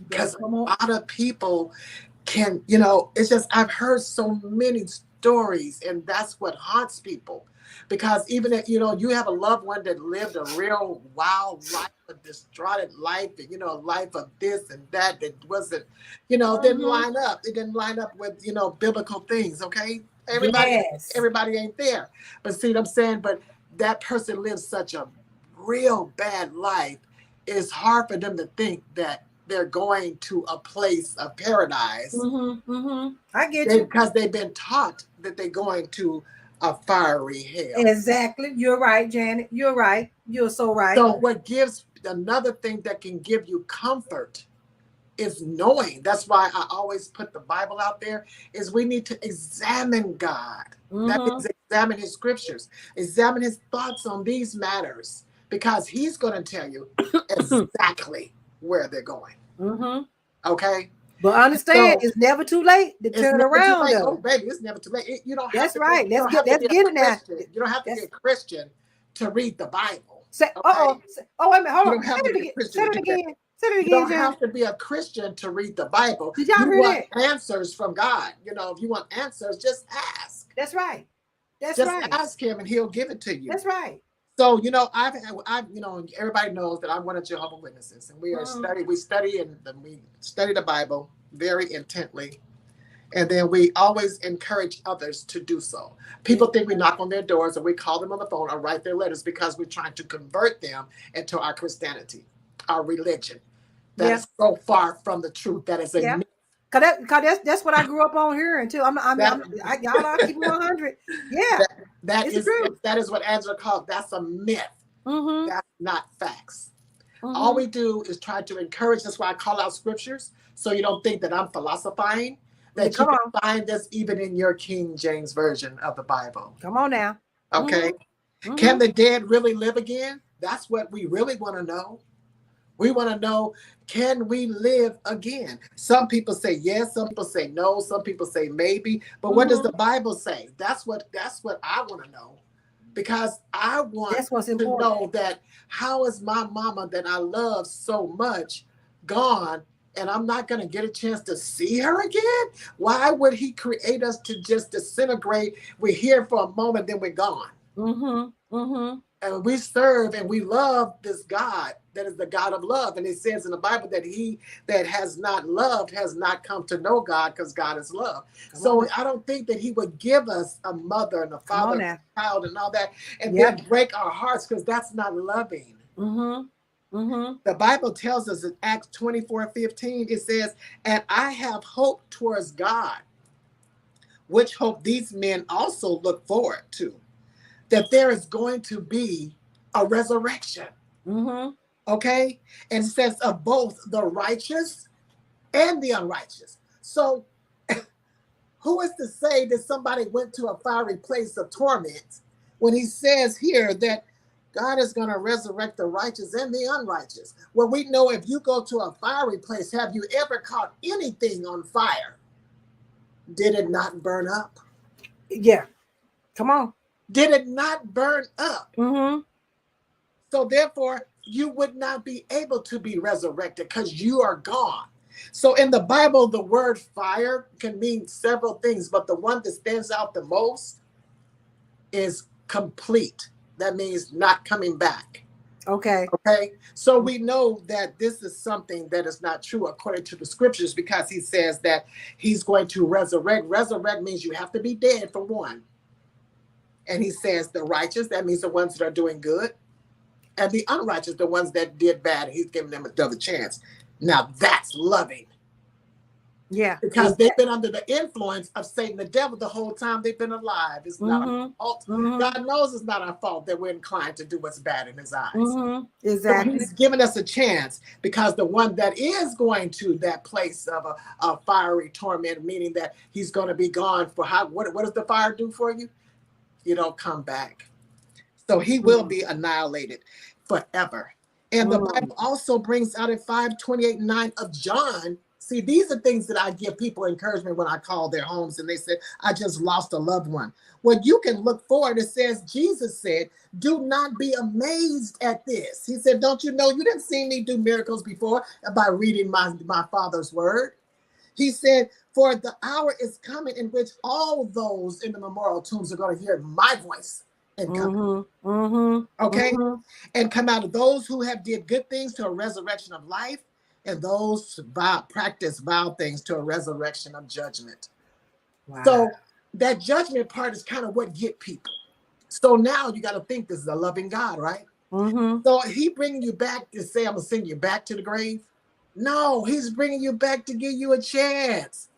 Because a lot of people can, it's just, I've heard so many stories, and that's what haunts people. Because even if, you have a loved one that lived a real wild life, a distraught life, and, a life of this and that wasn't, didn't line up. It didn't line up with, biblical things, okay? Everybody ain't there. But see what I'm saying? But that person lives such a real bad life. It's hard for them to think that they're going to a place of paradise. I get you. Because they've been taught that they're going to a fiery hell. Exactly. You're right, Janet. You're right. You're so right. So what gives another thing that can give you comfort is knowing. That's why I always put the Bible out there, is we need to examine God. That means examine his scriptures, examine his thoughts on these matters, because he's going to tell you exactly where they're going. Okay? But understand, it's never too late to turn around. Oh, baby, it's never too late. You don't have That's to right. Let's get it now. You don't have to be a Christian to read the Bible. Say, oh, wait a minute. Hold on. Say it again. You don't have to be a Christian to read the Bible. Did y'all hear that? Answers from God. You know, if you want answers, just ask. That's right. Just ask him and he'll give it to you. That's right. So, you know, I've you know, everybody knows that I'm one of Jehovah's Witnesses, and we study the Bible very intently. And then we always encourage others to do so. People think we knock on their doors or we call them on the phone or write their letters because we're trying to convert them into our Christianity, our religion. That's so far from the truth. That is a myth. Cause that's what I grew up on hearing too. Y'all are keeping 100. Yeah, that is what Angela called. That's a myth. That's not facts. All we do is try to encourage. That's why I call out scriptures, so you don't think that I'm philosophizing. That you can find this even in your King James version of the Bible. Come on now. Okay. Can the dead really live again? That's what we really want to know. We want to know, can we live again? Some people say yes, some people say no, some people say maybe. But what does the Bible say? That's what I want to know. Because I want to know that how is my mama that I love so much gone, and I'm not going to get a chance to see her again? Why would he create us to just disintegrate? We're here for a moment, then we're gone. And we serve and we love this God that is the God of love. And it says in the Bible that he that has not loved has not come to know God, because God is love. So I don't think that he would give us a mother and a father and a child and all that and then break our hearts, because that's not loving. The Bible tells us in Acts 24:15, it says, and I have hope towards God, which hope these men also look forward to, that there is going to be a resurrection. Okay? And it says of both the righteous and the unrighteous. So who is to say that somebody went to a fiery place of torment when he says here that God is going to resurrect the righteous and the unrighteous? Well, we know if you go to a fiery place, have you ever caught anything on fire? Did it not burn up? Yeah. Come on. Did it not burn up? So therefore, you would not be able to be resurrected because you are gone. So in the Bible, the word fire can mean several things, but the one that stands out the most is complete. That means not coming back. Okay. So we know that this is something that is not true according to the scriptures, because he says that he's going to resurrect. Resurrect means you have to be dead, for one. And he says the righteous, that means the ones that are doing good. And the unrighteous, the ones that did bad, he's giving them another chance. Now that's loving. Yeah. Because they've been under the influence of Satan, the devil, the whole time they've been alive. It's not our fault. God knows it's not our fault that we're inclined to do what's bad in his eyes. Exactly. So he's given us a chance, because the one that is going to that place of a fiery torment, meaning that he's going to be gone for what does the fire do for you? You don't come back. So he will be annihilated forever. And the Bible also brings out in 5:28-9 of John. See, these are things that I give people encouragement when I call their homes and they say, I just lost a loved one. Well, you can look forward. It says, Jesus said, do not be amazed at this. He said, don't you know you didn't see me do miracles before by reading my Father's word? He said, for the hour is coming in which all those in the memorial tombs are going to hear my voice and come. And come out of those who have did good things to a resurrection of life, and those practice vile things to a resurrection of judgment. So that judgment part is kind of what get people. So now you got to think this is a loving God, right? So he bringing you back to say, I'm going to send you back to the grave. No, he's bringing you back to give you a chance.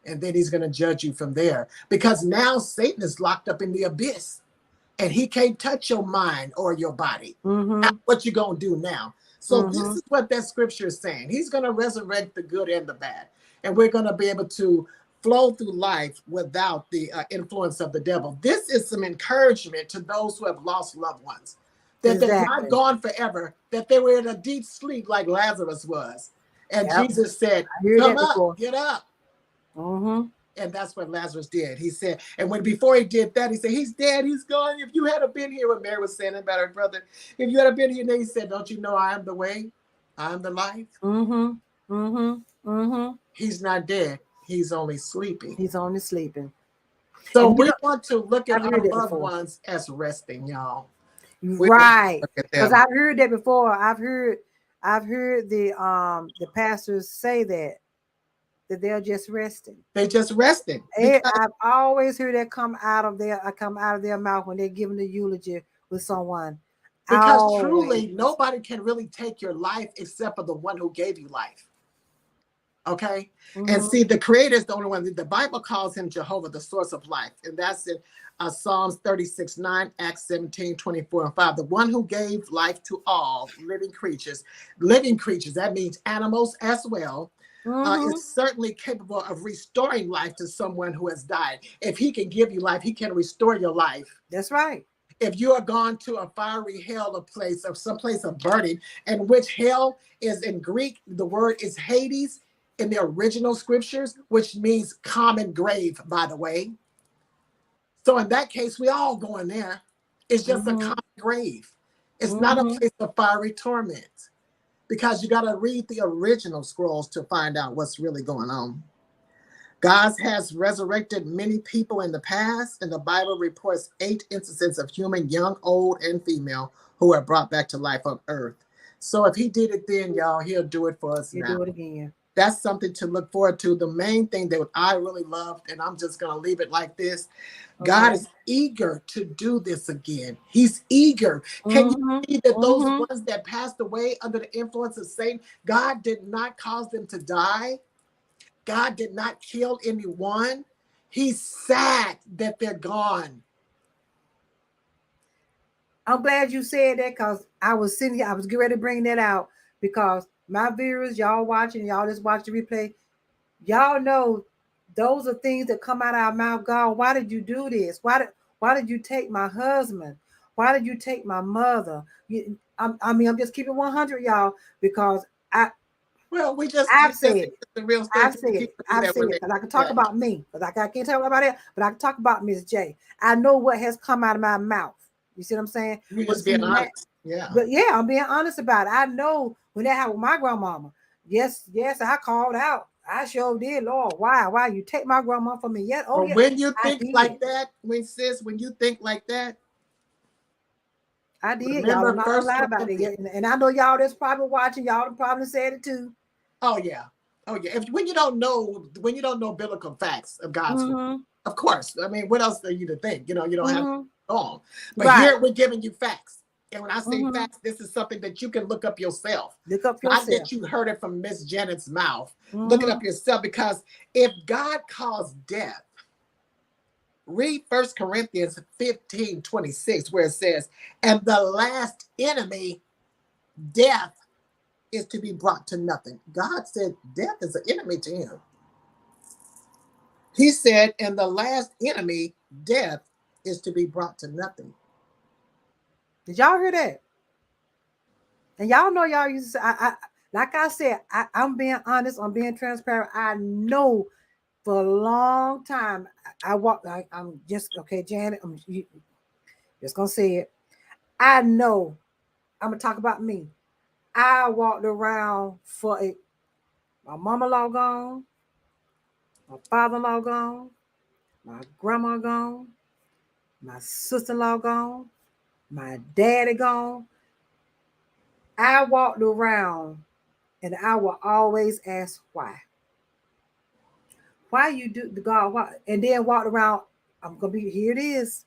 And then he's going to judge you from there, because now Satan is locked up in the abyss and he can't touch your mind or your body. What you going to do now? So this is what that scripture is saying. He's going to resurrect the good and the bad. And we're going to be able to flow through life without the influence of the devil. This is some encouragement to those who have lost loved ones, that they're not gone forever, that they were in a deep sleep like Lazarus was. And Jesus said, come up, get up. And that's what Lazarus did. He said, and when before he did that, he said, he's dead, he's gone. If you had been here, what Mary was saying about her brother, if you had been here, then he said, don't you know I am the way, I am the life? He's not dead. He's only sleeping. He's only sleeping. So we want to look at our loved ones as resting, y'all. Right. Because I've heard that before. I've heard the pastors say that they're just resting. They're just resting. I've always heard that come out of their mouth when they're giving the eulogy with someone. Because truly, nobody can really take your life except for the one who gave you life. Okay? And see, the Creator is the only one. The Bible calls him Jehovah, the source of life. And that's in Psalms 36:9, Acts 17:24-5. The one who gave life to all living creatures. Living creatures, that means animals as well. Is certainly capable of restoring life to someone who has died. If he can give you life, he can restore your life. That's right. If you are gone to a fiery hell, a place of some place of burning, and which hell is in Greek, the word is Hades in the original scriptures, which means common grave, by the way. So in that case, we all go in there. It's just a common grave. It's not a place of fiery torment. Because you got to read the original scrolls to find out what's really going on. God has resurrected many people in the past, and the Bible reports 8 instances of human, young, old, and female, who are brought back to life on earth. So if he did it then, y'all, he'll do it for us now. He'll do it again. That's something to look forward to. The main thing that I really loved, and I'm just going to leave it like this. God is eager to do this again. He's eager. Can you see that those ones that passed away under the influence of Satan, God did not cause them to die. God did not kill anyone. He's sad that they're gone. I'm glad you said that, because I was sitting here, I was getting ready to bring that out, because my viewers, y'all watching, y'all just watch the replay, y'all know those are things that come out of our mouth. God, why did you do this? Why did you take my husband? Why did you take my mother? I'm just keeping 100, y'all, because I've said it. I've said it. Because I can talk about me, because I can't talk about it, but I can talk about Miss J. I know what has come out of my mouth. You see what I'm saying? You just being honest. Yeah. But yeah, I'm being honest about it. I know when that happened with my grandmama. Yes, I called out. I sure did, Lord. Why you take my grandma from me? Yes. Yeah. When you think like that, when you think like that, I did. Y'all not gonna lie about it. And I know y'all that's probably watching. Y'all probably said it too. Oh yeah. When you don't know biblical facts of God's word, of course. I mean, what else are you to think? You don't have to go. But here we're giving you facts. And when I say facts, this is something that you can look up yourself. Not that you heard it from Miss Janet's mouth. Look it up yourself, because if God caused death, read 1 Corinthians 15:26, where it says, and the last enemy, death, is to be brought to nothing. God said death is an enemy to him. He said, and the last enemy, death, is to be brought to nothing. Did y'all hear that? And y'all know y'all used to say, like I said, I'm being honest, I'm being transparent. I know for a long time, I'm just, okay, Janet, I'm just going to say it. I know, I'm going to talk about me. I walked around my mama-in-law gone, my father-in-law gone, my grandma gone, my sister-in-law gone, my daddy gone. I walked around and I will always ask why. Why you do the God? Why? And then walked around. I'm gonna be here. It is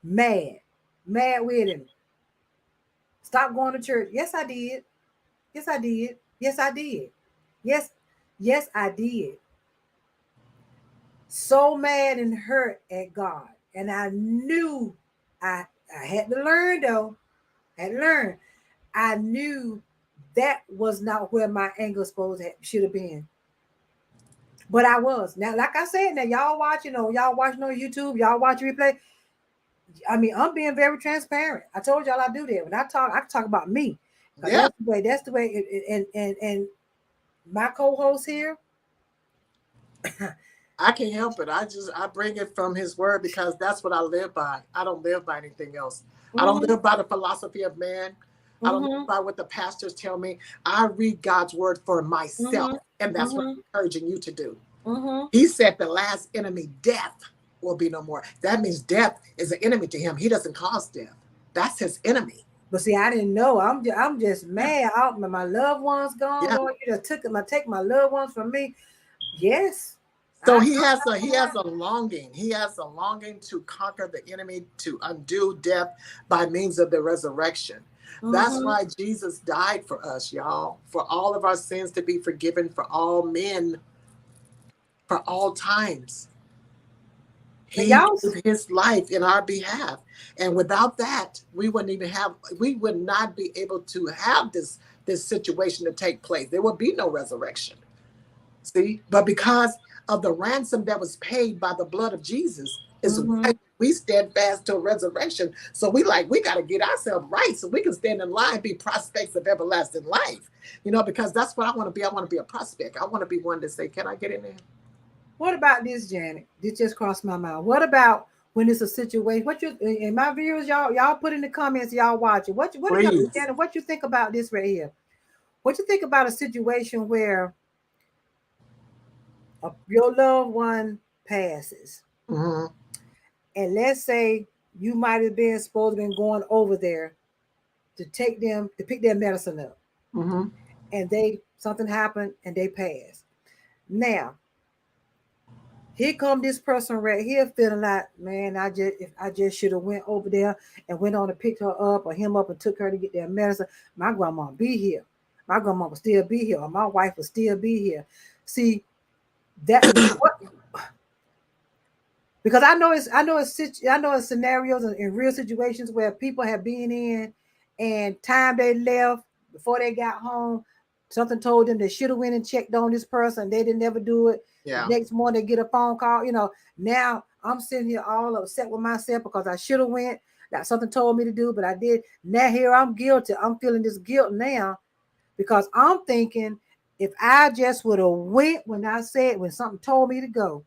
mad with him. Stop going to church. Yes, I did. Yes, I did. Yes, I did. Yes, I did. So mad and hurt at God, and I knew I had to learn though. I knew that was not where my anger should have been. But I was. Now, like I said, now y'all watching on YouTube, y'all watch replay. I mean, I'm being very transparent. I told y'all I do that. When I talk about me. Yeah. That's the way and my co-host here. I can't help it. I bring it from his word because that's what I live by. I don't live by anything else. I don't live by the philosophy of man. I don't live by what the pastors tell me. I read God's word for myself, and that's what I'm encouraging you to do. He said the last enemy, death, will be no more. That means death is an enemy to him. He doesn't cause death. That's his enemy. But see, I didn't know. I'm just mad. My loved ones gone. Yeah. Lord, you just take my loved ones from me. Yes. So he has a longing. He has a longing to conquer the enemy, to undo death by means of the resurrection. That's why Jesus died for us, y'all, for all of our sins to be forgiven, for all men, for all times. He gave his life in our behalf. And without that, we would not be able to have this situation to take place. There would be no resurrection. See? But because of the ransom that was paid by the blood of Jesus, is why we stand fast till resurrection. So we got to get ourselves right so we can stand in line, be prospects of everlasting life. Because that's what I want to be. I want to be a prospect. I want to be one to say, can I get in there? What about this, Janet? This just crossed my mind. What about when it's a situation? What you and my viewers, y'all put in the comments, y'all watching. What Janet, what you think about this right here? What you think about a situation where your loved one passes, and let's say you might have been supposed to been going over there to pick their medicine up, and something happened and they passed. Now, here come this person right here feeling like, man, if I just should have went over there and went on to pick her up or him up and took her to get their medicine, my grandma would be here. My grandma would still be here, or my wife would still be here. See, because I know it's scenarios and real situations where people have been in, and time they left before they got home, something told them they should have went and checked on this person. They didn't never do it. Yeah. The next morning they get a phone call. Now I'm sitting here all upset with myself because I should have went. That something told me to do, but I did. Now here I'm guilty. I'm feeling this guilt now because I'm thinking if I just would have went when something told me to go,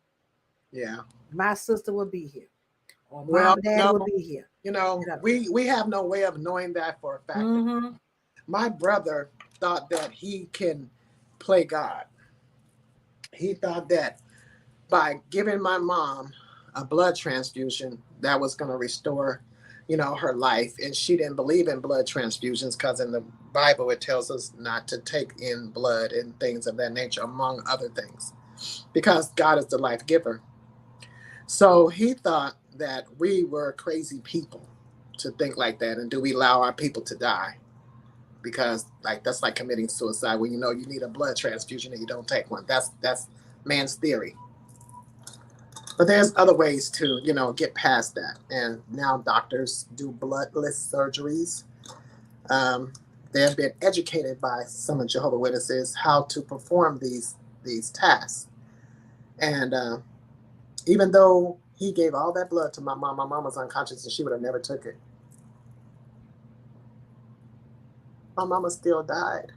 yeah, my sister would be here, or mom and dad would be here. We have no way of knowing that for a fact. My brother thought that he can play God. He thought that by giving my mom a blood transfusion, that was going to restore, her life. And she didn't believe in blood transfusions because in the Bible, it tells us not to take in blood and things of that nature, among other things, because God is the life giver. So he thought that we were crazy people to think like that. And do we allow our people to die? Because that's like committing suicide when you need a blood transfusion and you don't take one. That's man's theory. But there's other ways to, get past that. And now doctors do bloodless surgeries. They have been educated by some of Jehovah's Witnesses how to perform these tasks. And even though he gave all that blood to my mom was unconscious and she would have never took it. My mama still died.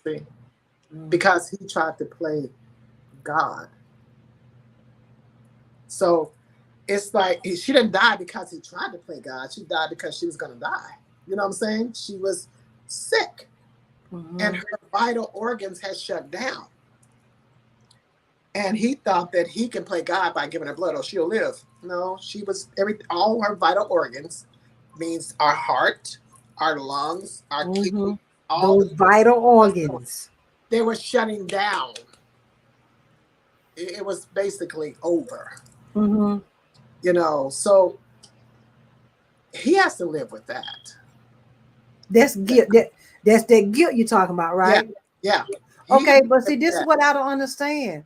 See? Because he tried to play God. So it's like she didn't die because he tried to play God. She died because she was going to die. You know what I'm saying? She was sick. And her vital organs had shut down. And he thought that he can play God by giving her blood or she'll live. No, all her vital organs, means our heart, our lungs, our kidneys, all those vital organs. They were shutting down. It was basically over. So he has to live with that. That's guilt. That's that guilt you're talking about, right? Yeah. Okay, but see, this is what I don't understand.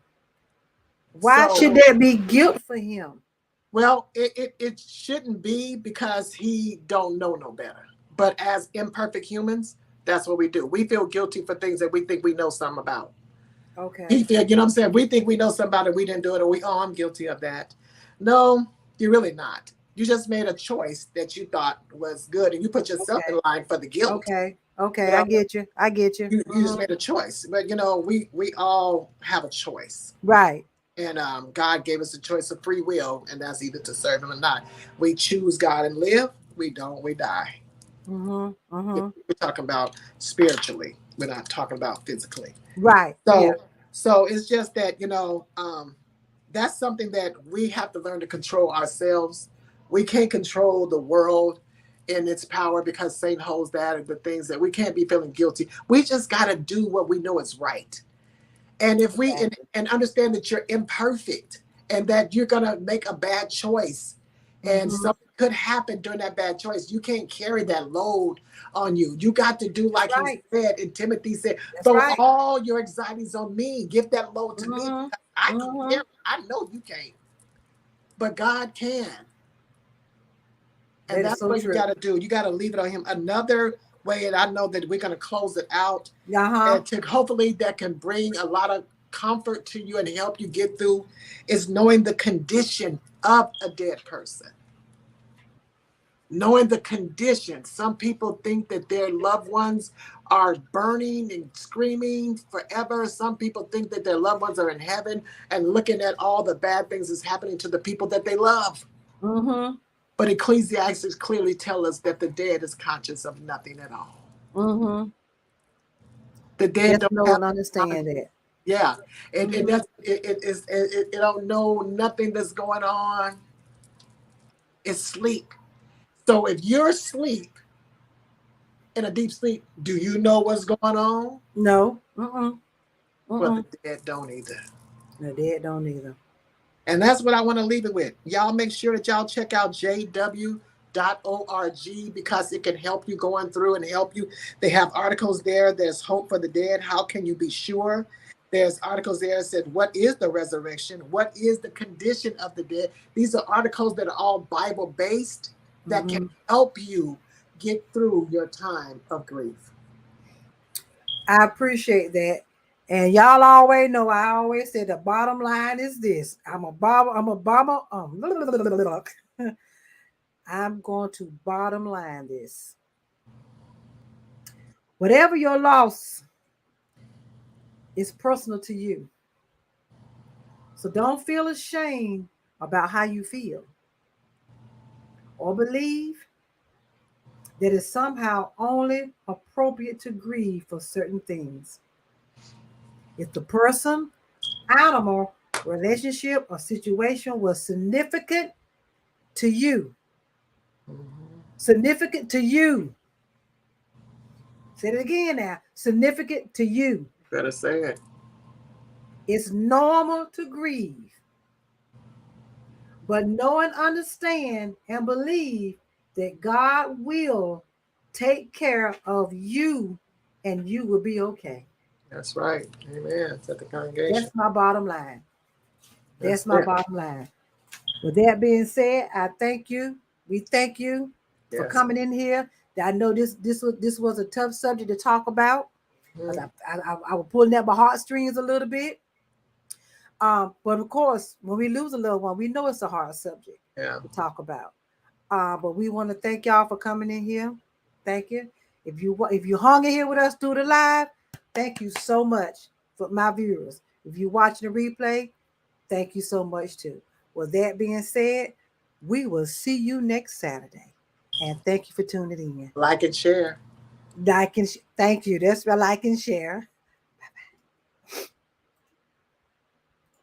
Why should there be guilt for him? Well, it shouldn't be because he don't know no better. But as imperfect humans, that's what we do. We feel guilty for things that we think we know something about. Okay. We feel, you know what I'm saying? We think we know something about it, we didn't do it, or I'm guilty of that. No, you're really not. You just made a choice that you thought was good, and you put yourself in line for the guilt. Okay. You know, I get you. I get you. you just made a choice. But you know, we all have a choice. Right. And God gave us a choice of free will, and that's either to serve Him or not. We choose God and live. We don't. We die. We're talking about spiritually. We're not talking about physically. Right. So it's just that, you know, that's something that we have to learn to control ourselves. We can't control the world in its power because Satan holds that and the things that we can't be feeling guilty. We just got to do what we know is right. And if we and understand that you're imperfect and that you're going to make a bad choice and something could happen during that bad choice, you can't carry that load on you. You got to do like he said, and Timothy said, throw all your anxieties on me. Give that load to me. I can carry. I know you can't, but God can. And that's what you got to do. You got to leave it on him. Another way, and I know that we're going to close it out, and to hopefully that can bring a lot of comfort to you and help you get through, is knowing the condition of a dead person. Knowing the condition. Some people think that their loved ones are burning and screaming forever. Some people think that their loved ones are in heaven and looking at all the bad things that's happening to the people that they love. But Ecclesiastes clearly tell us that the dead is conscious of nothing at all. The dead don't understand it. Yeah, it don't know nothing that's going on. It's sleep. So if you're asleep in a deep sleep, do you know what's going on? No. Well, the dead don't either. The dead don't either. And that's what I want to leave it with. Y'all make sure that y'all check out jw.org because it can help you going through and help you. They have articles there. There's Hope for the Dead. How can you be sure? There's articles there that said, what is the resurrection? What is the condition of the dead? These are articles that are all Bible-based that can help you get through your time of grief. I appreciate that. And y'all always know, I always say the bottom line is this. I'm going to bottom line this. Whatever your loss is personal to you. So don't feel ashamed about how you feel or believe that it's somehow only appropriate to grieve for certain things. If the person, animal, relationship, or situation was significant to you, significant to you. Say it again now. Significant to you. Better say it. It's normal to grieve. But know and understand and believe that God will take care of you and you will be okay. That's right. Amen. It's at the congregation. That's my bottom line. That's my bottom line. With that being said, I thank you. We thank you for coming in here. I know this was a tough subject to talk about. I was pulling at my heartstrings a little bit. But of course, when we lose a loved one, we know it's a hard subject to talk about. But we want to thank y'all for coming in here. Thank you. If you hung in here with us through the live, thank you so much for my viewers. If you're watching the replay, thank you so much too. With that being said, we will see you next Saturday. And thank you for tuning in. Like and share. Thank you. That's why like and share.